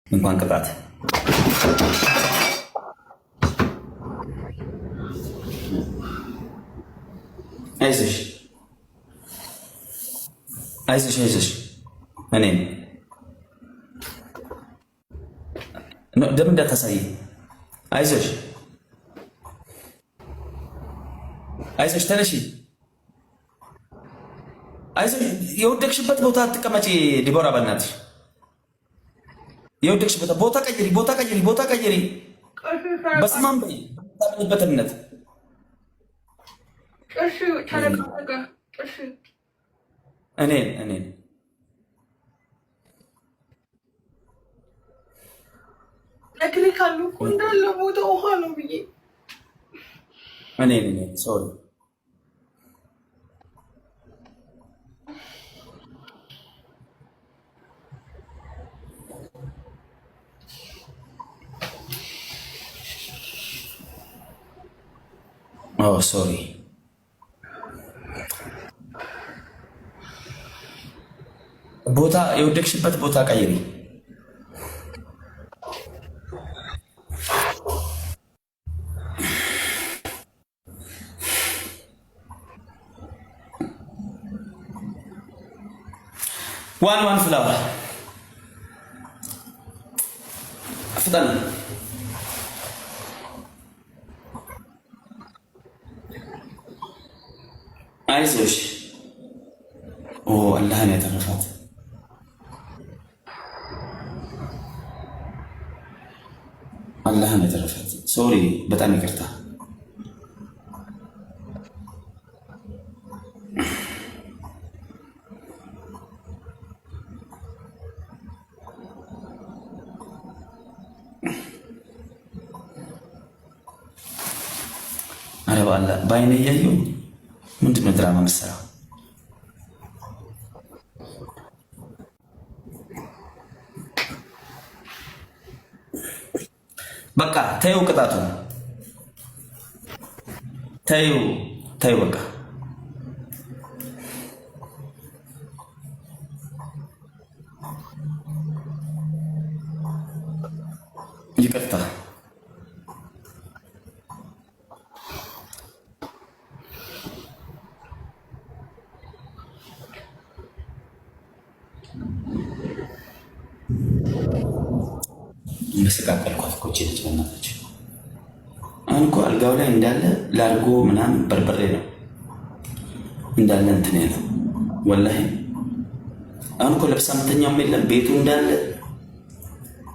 እንኳን ቅጣት አይዞሽ አይዞሽ አይዞሽ እኔ ደም እንዳታሳይ አይዞሽ አይዞሽ ተነሺ አይዞሽ የወደቅሽበት ቦታ አትቀመጪ ዲቦራ በእናትሽ የወደቅሽበት ቦታ ቀይሪ በስማም በይ ታምንበት እምነት እኔን ለክሊካሉ እኮ እንዳለ ቦታ ውሃ ነው ብዬ እኔን ሶሪ ሶሪ ቦታ የወደቅሽበት ቦታ ቀይሪ ዋን ፍላወር ፍጠን አይዞሽ አላህን ያተረፋት ሶሪ በጣም ይቅርታ ኧረ በአላህ በአይኔ እያየሁኝ ምንድን ነው ድራማ መሰራው? በቃ ተይው፣ ቅጣቱ ተይው፣ በቃ ይቅርታ። መስቃቀልኳት እኮ ልጅ በእናታችን። አሁን እኮ አልጋው ላይ እንዳለ ላርጎ ምናምን በርበሬ ነው እንዳለ እንትን ነው ወላሂ። አሁን እኮ ለብሳ ምተኛውም የለም ቤቱ እንዳለ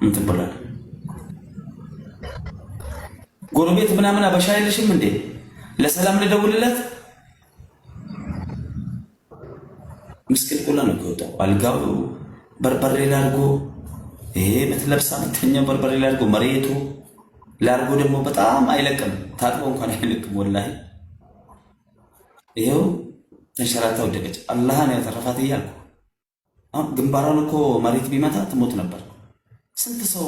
እንትን ብሏል። ጎረቤት ምናምን አበሻ የለሽም እንዴ? ለሰላም ልደውልለት። ምስቅልቁላ ነው ከወጣው አልጋው በርበሬ ላርጎ ይሄ ምትለብሳ ምተኛው በርበሬ ላርጎ መሬቱ ላርጎ ደግሞ በጣም አይለቅም፣ ታጥቦ እንኳን አይለቅም ወላሂ። ይሄው ተንሸራታ ወደቀች። አላህን ያተረፋት እያልኩ አሁን ግንባሯን እኮ መሬት ቢመታ ትሞት ነበር። ስንት ሰው